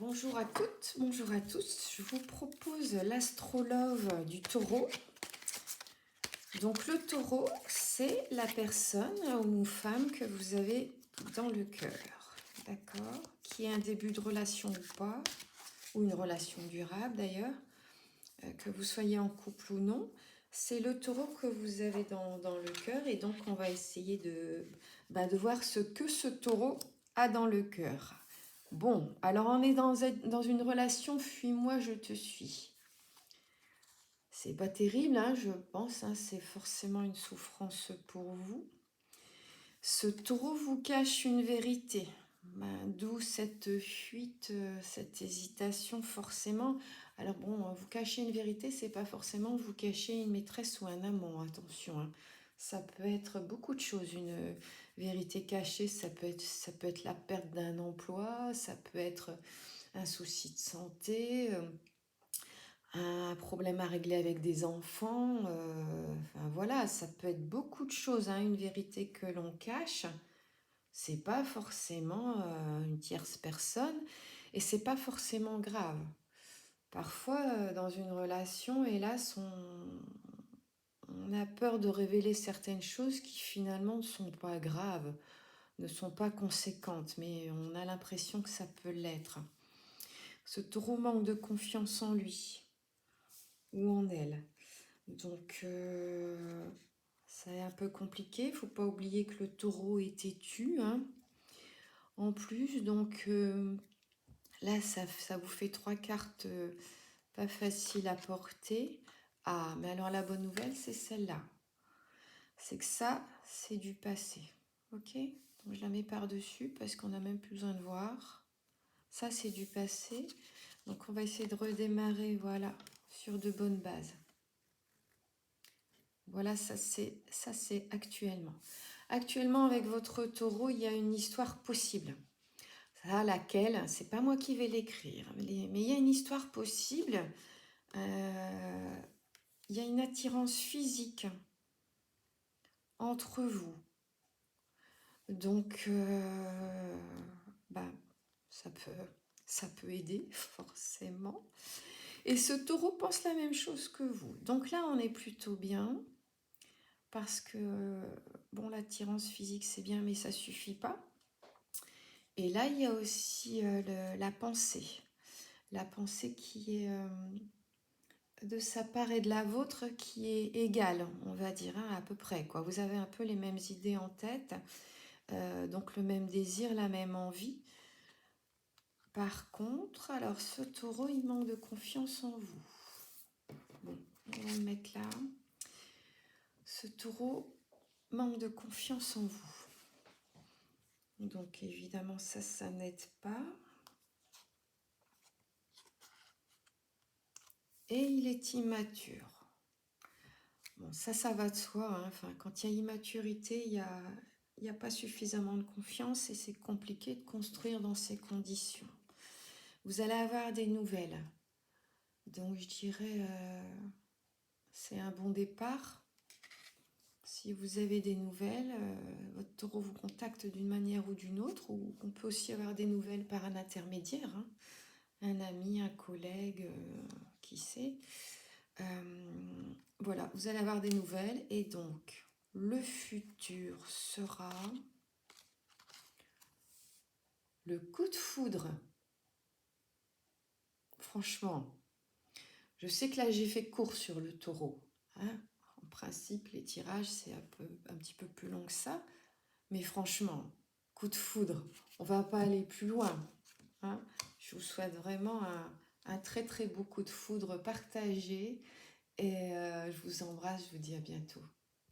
Bonjour à toutes, bonjour à tous. Je vous propose l'astrologue du taureau. Donc le taureau, c'est la personne, homme ou femme, que vous avez dans le cœur. D'accord? Qui est un début de relation ou pas, ou une relation durable d'ailleurs, que vous soyez en couple ou non. C'est le taureau que vous avez dans le cœur, et donc on va essayer de voir ce que ce taureau a dans le cœur. Bon, alors on est dans une relation fuis-moi, je te suis. C'est pas terrible, hein, je pense, hein, c'est forcément une souffrance pour vous. Ce taureau vous cache une vérité, d'où cette fuite, cette hésitation forcément. Alors bon, vous cacher une vérité, c'est pas forcément vous cacher une maîtresse ou un amant, attention, hein. Ça peut être beaucoup de choses, une vérité cachée, ça peut être la perte d'un emploi, ça peut être un souci de santé, un problème à régler avec des enfants, enfin voilà, ça peut être beaucoup de choses, hein, une vérité que l'on cache. C'est pas forcément une tierce personne et c'est pas forcément grave. Parfois, dans une relation, hélas, on a peur de révéler certaines choses qui finalement ne sont pas graves, ne sont pas conséquentes, mais on a l'impression que ça peut l'être. Ce taureau manque de confiance en lui ou en elle. Donc, c'est un peu compliqué. Il ne faut pas oublier que le taureau est têtu, hein. En plus, donc là, ça vous fait 3 cartes pas faciles à porter. Ah, mais alors la bonne nouvelle, c'est celle-là. C'est que ça, c'est du passé. Ok? Donc je la mets par-dessus parce qu'on n'a même plus besoin de voir. Ça, c'est du passé. Donc on va essayer de redémarrer, voilà, sur de bonnes bases. Voilà, ça c'est actuellement. Actuellement, avec votre taureau, il y a une histoire possible. Ça, laquelle, c'est pas moi qui vais l'écrire, mais il y a une histoire possible. Il y a une attirance physique entre vous. Donc, ça peut aider, forcément. Et ce taureau pense la même chose que vous. Donc là, on est plutôt bien. Parce que, bon, l'attirance physique, c'est bien, mais ça ne suffit pas. Et là, il y a aussi la pensée. La pensée qui est de sa part et de la vôtre qui est égale, on va dire, hein, à peu près, quoi. Vous avez un peu les mêmes idées en tête, donc le même désir, la même envie. Par contre, alors ce taureau, il manque de confiance en vous. Bon, on va le mettre là. Ce taureau manque de confiance en vous. Donc évidemment, ça n'aide pas. Et il est immature. Bon, ça va de soi, hein. Enfin, quand il y a immaturité, il y a pas suffisamment de confiance et c'est compliqué de construire dans ces conditions. Vous allez avoir des nouvelles. Donc je dirais, c'est un bon départ. Si vous avez des nouvelles, votre taureau vous contacte d'une manière ou d'une autre, ou on peut aussi avoir des nouvelles par un intermédiaire, hein. Un ami, un collègue, qui sait. Voilà, vous allez avoir des nouvelles et donc le futur sera le coup de foudre. Franchement, je sais que là j'ai fait court sur le taureau, hein. En principe, les tirages c'est un petit peu plus long que ça, mais franchement, coup de foudre, on va pas aller plus loin, hein. Je vous souhaite vraiment un très très beau coup de foudre partagé et je vous embrasse, je vous dis à bientôt.